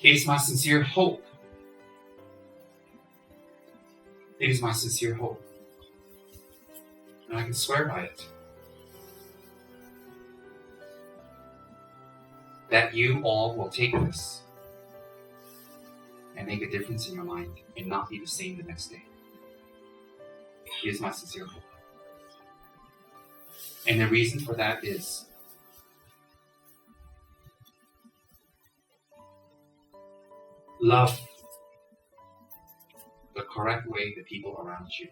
It is my sincere hope. It is my sincere hope. And I can swear by it. That you all will take this and make a difference in your mind and not be the same the next day. It is my sincere hope. And the reason for that is love the correct way the people around you.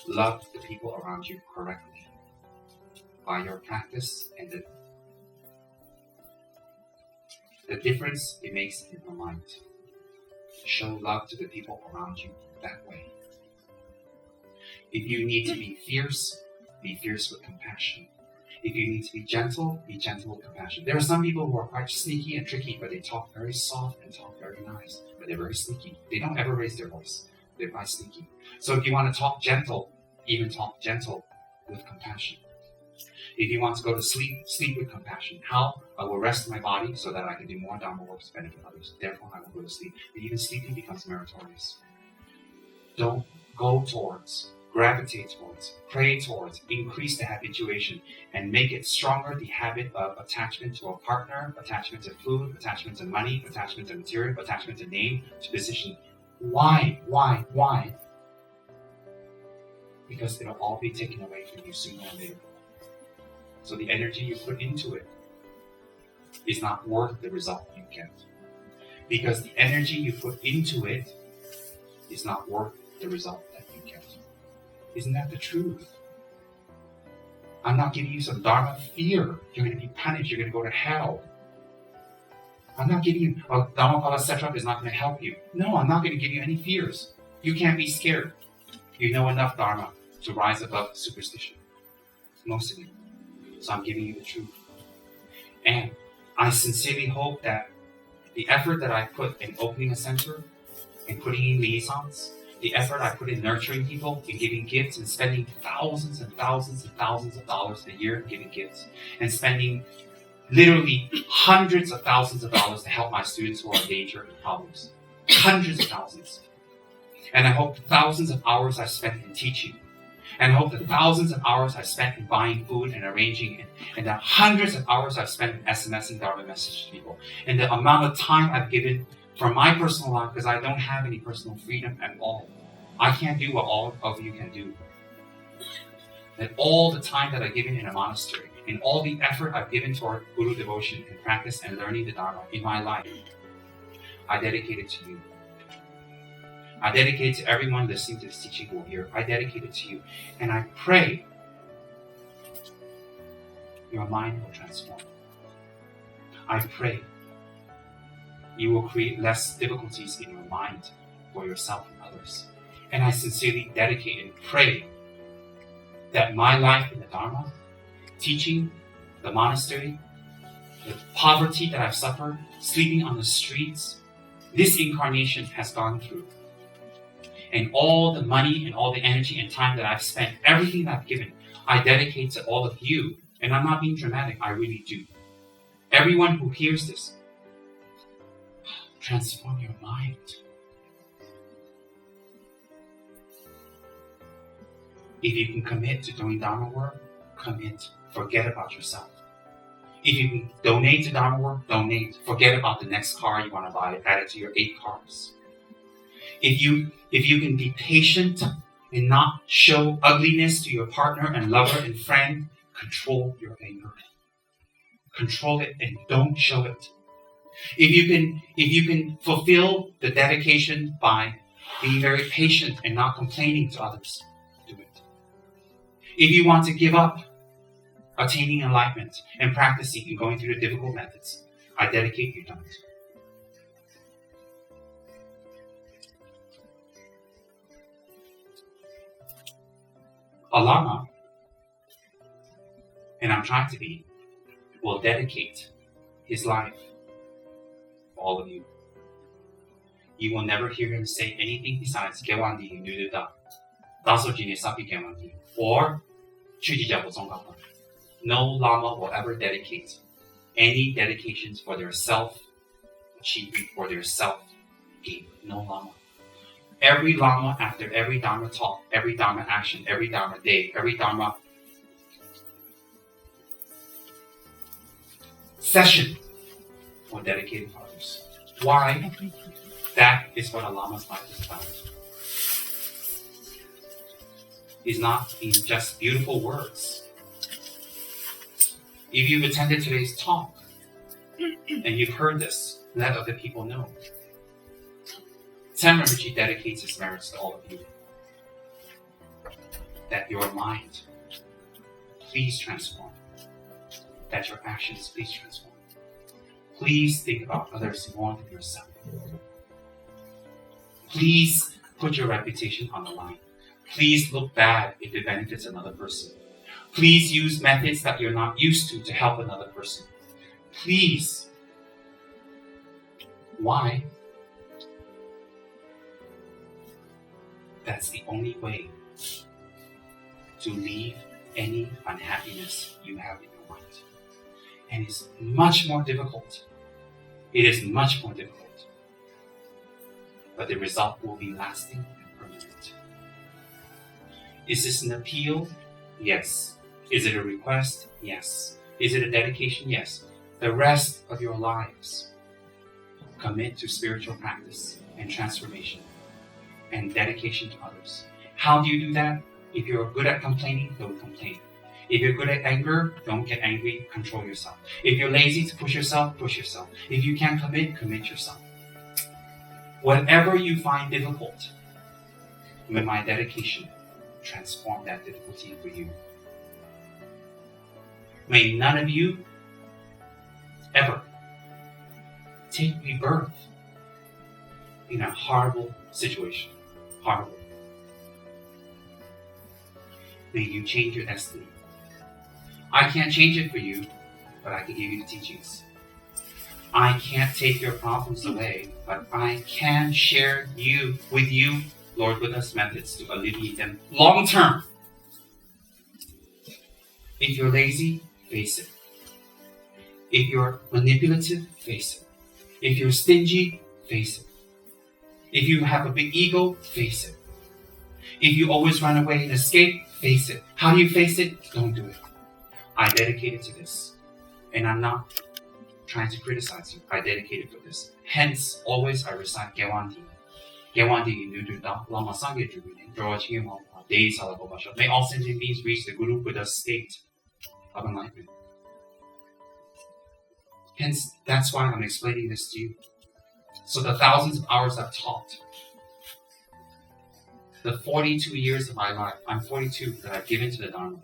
Love the people around you correctly by your practice and the difference it makes in your mind. Show love to the people around you that way. If you need to be fierce with compassion. If you need to be gentle with compassion. There are some people who are quite sneaky and tricky, but they talk very soft and talk very nice, but they're very sneaky. They don't ever raise their voice. They're quite sneaky. So if you want to talk gentle, even talk gentle with compassion. If you want to go to sleep, sleep with compassion. How? I will rest my body so that I can do more Dharma work to benefit others. Therefore, I will go to sleep. And even sleeping becomes meritorious. Don't go towards, gravitate towards, pray towards, increase the habituation, and make it stronger, the habit of attachment to a partner, attachment to food, attachment to money, attachment to material, attachment to name, to position. Why? Because it'll all be taken away from you sooner or later. So the energy you put into it is not worth the result you get. Because the energy you put into it is not worth the result that you get. Isn't that the truth? I'm not giving you some Dharma fear. You're going to be punished. You're going to go to hell. I'm not giving you, Dharmapala Satrap is not going to help you. No, I'm not going to give you any fears. You can't be scared. You know enough Dharma to rise above superstition. Most of you. So I'm giving you the truth. And I sincerely hope that the effort that I put in opening a center, in putting in liaisons, the effort I put in nurturing people, in giving gifts, and spending thousands and thousands and thousands of dollars a year giving gifts, and spending literally hundreds of thousands of dollars to help my students who are in danger and problems. Hundreds of thousands. And I hope thousands of hours I spent in teaching. And I hope the thousands of hours I spent in buying food and arranging, and the hundreds of hours I've spent in SMSing Dharma message to people, and the amount of time I've given for my personal life, because I don't have any personal freedom at all. I can't do what all of you can do. That all the time that I've given in a monastery, and all the effort I've given toward Guru devotion and practice and learning the Dharma in my life, I dedicate it to you. I dedicate it to everyone listening to this teaching who will hear. I dedicate it to you. And I pray your mind will transform. I pray you will create less difficulties in your mind for yourself and others. And I sincerely dedicate and pray that my life in the Dharma, teaching, the monastery, the poverty that I've suffered, sleeping on the streets, this incarnation has gone through. And all the money and all the energy and time that I've spent, everything that I've given, I dedicate to all of you. And I'm not being dramatic, I really do. Everyone who hears this, transform your mind. If you can commit to doing Dharma work, commit. Forget about yourself. If you can donate to Dharma work, donate. Forget about the next car you want to buy. Add it to your 8 cars. If you can be patient and not show ugliness to your partner and lover and friend, control your anger. Control it and don't show it. If you can fulfill the dedication by being very patient and not complaining to others, do it. If you want to give up attaining enlightenment and practicing and going through the difficult methods, I dedicate you to it. A Lama, and I'm trying to be, will dedicate his life for all of you. You will never hear him say anything besides Gewandi Nududa, Dasojine Sapi Gewandi, or Chujija Bozongapa. No Lama will ever dedicate any dedications for their self achievement for their self-gain. No Lama. Every Lama, after every Dharma talk, every Dharma action, every Dharma day, every Dharma session, will dedicate to others. Why? That is what a Lama's life is about. It's not in just beautiful words. If you've attended today's talk and you've heard this, let other people know. Tsem Rinpoche dedicates his merits to all of you. That your mind, please transform. That your actions, please transform. Please think about others more than yourself. Please put your reputation on the line. Please look bad if it benefits another person. Please use methods that you're not used to help another person. Please. Why? That's the only way to leave any unhappiness you have in your mind. And it's much more difficult. It is much more difficult. But the result will be lasting and permanent. Is this an appeal? Yes. Is it a request? Yes. Is it a dedication? Yes. The rest of your lives, commit to spiritual practice and transformation and dedication to others. How do you do that? If you're good at complaining, don't complain. If you're good at anger, don't get angry, control yourself. If you're lazy to push yourself, push yourself. If you can't commit yourself. Whatever you find difficult, with my dedication, transform that difficulty for you. May none of you ever take rebirth in a horrible situation. Horrible. May you change your destiny. I can't change it for you, but I can give you the teachings. I can't take your problems away, but I can share with you Lord Buddha's methods to alleviate them long term. If you're lazy, face it. If you're manipulative, face it. If you're stingy, face it. If you have a big ego, face it. If you always run away and escape, face it. How do you face it? Don't do it. I dedicated to this. And I'm not trying to criticize you. I dedicated for this. Hence, always I recite Gewandi. Gewandi Nudu Lama Sangye Jubine, Draw Chimo, Days Halakobasha. May all sentient beings reach the Guru Buddha's state of enlightenment. Hence, that's why I'm explaining this to you. So the thousands of hours I've taught, the 42 years of my life, I'm 42, that I've given to the Dharma,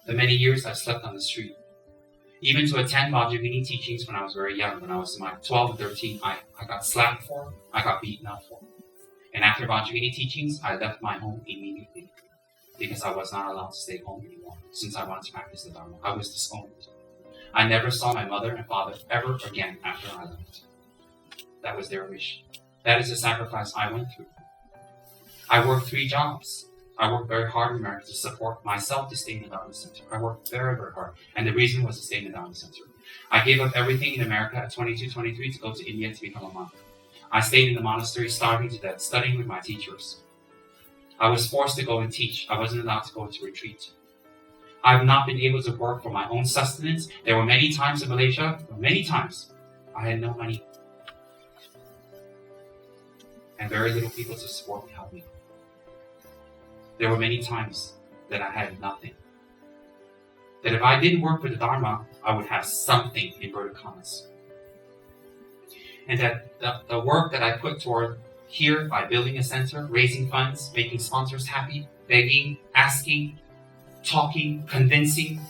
the many years I've slept on the street, even to attend Vajrayana teachings when I was very young, when I was in my 12 and 13, I got slapped for, I got beaten up for. And after Vajrayana teachings, I left my home immediately because I was not allowed to stay home anymore since I wanted to practice the Dharma. I was disowned. I never saw my mother and father ever again after I left. That was their wish. That is the sacrifice I went through. I worked 3 jobs. I worked very hard in America to support myself to stay in the Dharma Center. I worked very, very hard. And the reason was to stay in the Dharma Center. I gave up everything in America at 22, 23 to go to India to become a monk. I stayed in the monastery, starving to death, studying with my teachers. I was forced to go and teach. I wasn't allowed to go to retreat. I've not been able to work for my own sustenance. There were many times in Malaysia, many times, I had no money. And very little people to support me, help me. There were many times that I had nothing. That if I didn't work for the Dharma, I would have something, inverted commas. And that the work that I put toward here by building a center, raising funds, making sponsors happy, begging, asking, talking, convincing,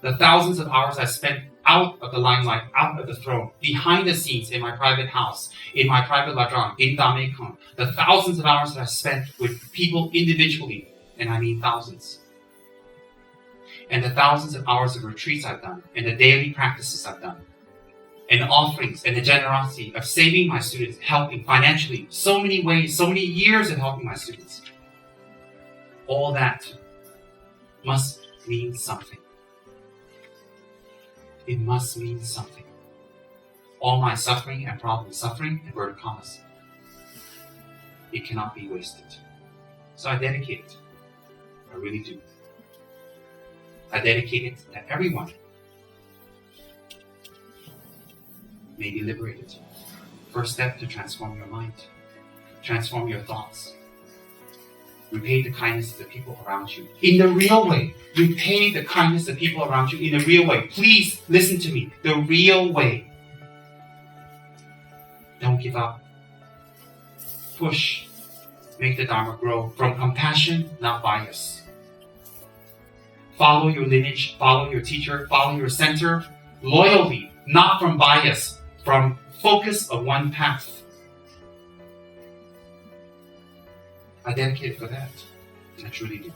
the thousands of hours I spent out of the limelight, out of the throne, behind the scenes in my private house, in my private lajang, in Dame Kong, the thousands of hours that I spent with people individually, and I mean thousands, and the thousands of hours of retreats I've done, and the daily practices I've done, and the offerings, and the generosity of saving my students, helping financially, so many ways, so many years of helping my students. All that must mean something. It must mean something. all my suffering and probably suffering, inverted commas, it cannot be wasted. So I dedicate it. I really do. I dedicate it that everyone may be liberated. First step to transform your mind, transform your thoughts. Repay the kindness of the people around you in the real way. Repay the kindness of the people around you in the real way. Please listen to me. The real way. Don't give up. Push. Make the Dharma grow from compassion, not bias. Follow your lineage, follow your teacher, follow your center, loyally, not from bias, from focus of one path. I dedicate it for that. I truly do.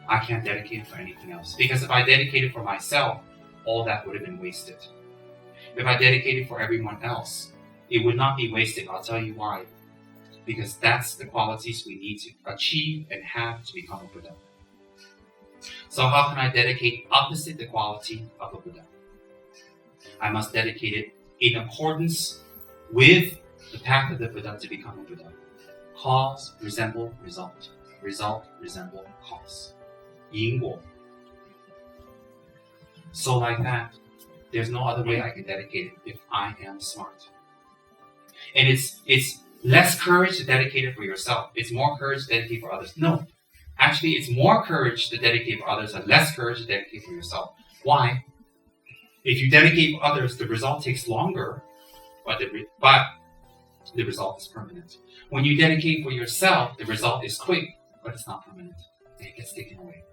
I can't dedicate it for anything else. Because if I dedicate it for myself, all that would have been wasted. If I dedicate it for everyone else, it would not be wasted. I'll tell you why. Because that's the qualities we need to achieve and have to become a Buddha. So how can I dedicate opposite the quality of a Buddha? I must dedicate it in accordance with the path of the Buddha to become a Buddha. Cause resemble result. Result resemble cause. 因果. So like that, there's no other way I can dedicate it if I am smart. And it's less courage to dedicate it for yourself. It's more courage to dedicate for others. No. Actually, it's more courage to dedicate for others and less courage to dedicate for yourself. Why? If you dedicate for others, the result takes longer, but the result is permanent. When you dedicate for yourself, the result is quick, but it's not permanent. It gets taken away.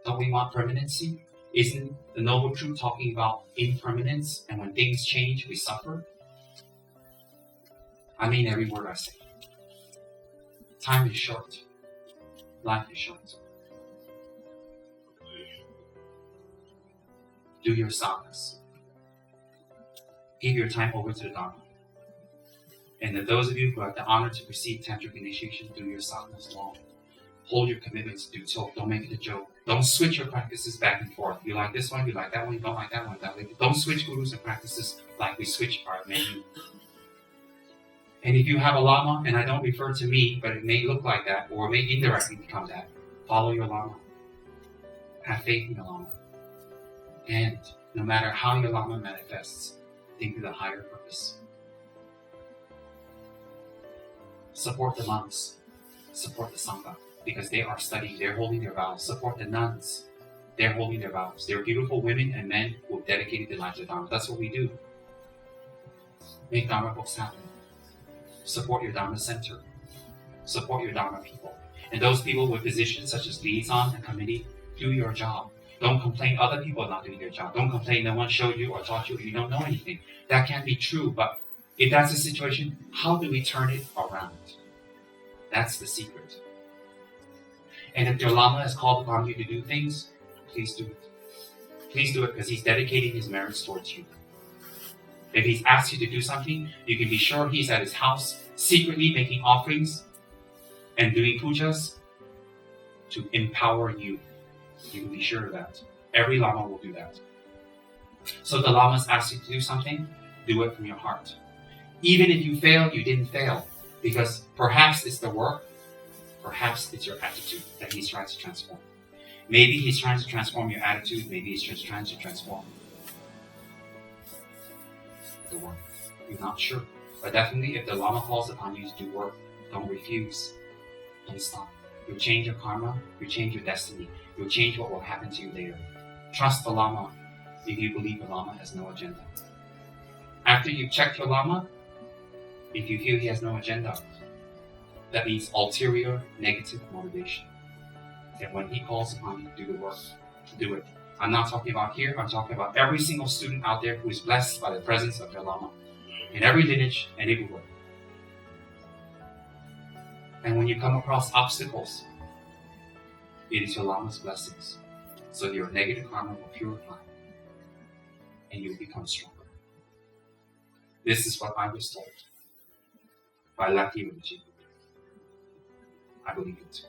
Don't we want permanency? Isn't the Noble Truth talking about impermanence? And when things change, we suffer? I mean every word I say. Time is short. Life is short. Do your sadhanas. Give your time over to the Dharma. And then those of you who have the honor to receive tantric initiation, do your sadhanas long. Hold your commitment to do so. Don't make it a joke. Don't switch your practices back and forth. You like this one, you like that one, you don't like that one. Don't switch gurus and practices like we switch our menu. And if you have a lama, and I don't refer to me, but it may look like that, or it may indirectly become that, follow your lama. Have faith in the lama. And no matter how your lama manifests, think of the higher purpose. Support the monks. Support the sangha. Because they are studying, they're holding their vows. Support the nuns. They're holding their vows. They're beautiful women and men who have dedicated their lives to Dharma. That's what we do. Make Dharma books happen. Support your Dharma center. Support your Dharma people. And those people with positions such as liaison and committee, do your job. Don't complain other people are not doing their job. Don't complain no one showed you or taught you, you don't know anything. That can be true, but if that's the situation, how do we turn it around? That's the secret. And if your Lama has called upon you to do things, please do it. Please do it because he's dedicating his merits towards you. If he's asked you to do something, you can be sure he's at his house secretly making offerings and doing pujas to empower you. You can be sure of that. Every Lama will do that. So if the Lama's asked you to do something, do it from your heart. Even if you fail, you didn't fail. Because perhaps it's the work, perhaps it's your attitude that he's trying to transform. Maybe he's trying to transform your attitude, maybe he's just trying to transform the work. You're not sure. But definitely if the Lama calls upon you to do work, don't refuse. Don't stop. You'll change your karma, you'll change your destiny, you'll change what will happen to you later. Trust the Lama if you believe the Lama has no agenda. After you've checked your Lama, if you feel he has no agenda, that means ulterior negative motivation. And when he calls upon you to do the work, do it. I'm not talking about here, I'm talking about every single student out there who is blessed by the presence of their Lama in every lineage and everywhere. And when you come across obstacles, it is your Lama's blessings. So your negative karma will purify and you will become stronger. This is what I was told by Lucky Rinpoche. I believe it.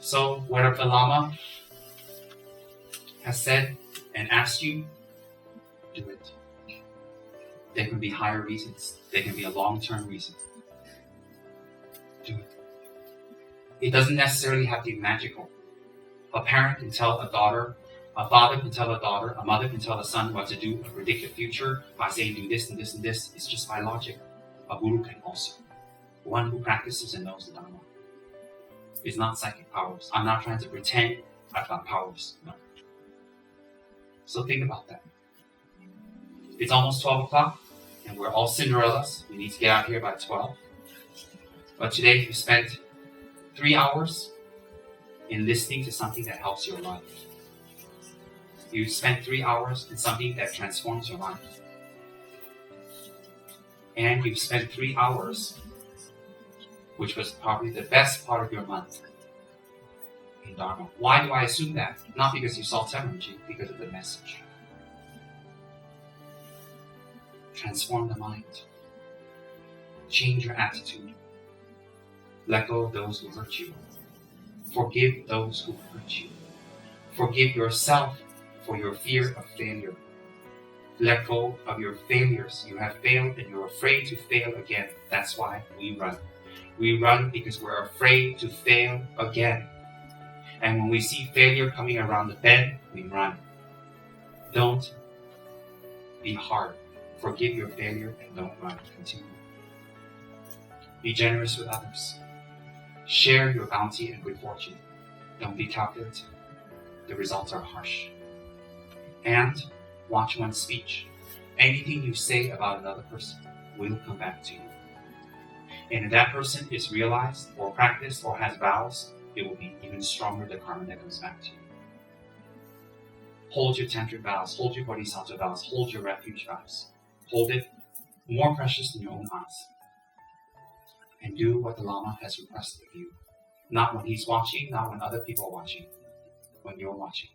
So whatever the Lama has said and asked you, do it. There can be higher reasons. There can be a long-term reason. Do it. It doesn't necessarily have to be magical. A parent can tell a daughter, a father can tell a daughter, a mother can tell a son what to do, predict the future by saying do this and this and this. It's just by logic. A guru can also. One who practices and knows the Dharma. It's not psychic powers. I'm not trying to pretend I've got powers. No. So think about that. It's almost 12 o'clock, and we're all Cinderellas. We need to get out here by 12. But today you spent 3 hours in listening to something that helps your life. You spent 3 hours in something that transforms your life. And you've spent 3 hours, which was probably the best part of your month, in Dharma. Why do I assume that? Not because you saw Tsem Rinpoche, because of the message. Transform the mind. Change your attitude. Let go of those who hurt you. Forgive those who hurt you. Forgive yourself for your fear of failure. Let go of your failures. You have failed and you're afraid to fail again. That's why we run. We run because we're afraid to fail again. And when we see failure coming around the bend, we run. Don't be hard. Forgive your failure and don't run. Continue. Be generous with others. Share your bounty and good fortune. Don't be calculative. The results are harsh. And watch one's speech. Anything you say about another person will come back to you. And if that person is realized or practiced or has vows, it will be even stronger, the karma that comes back to you. Hold your tantric vows, hold your bodhisattva vows, hold your refuge vows. Hold it more precious than your own eyes. And do what the Lama has requested of you. Not when he's watching, not when other people are watching, when you're watching.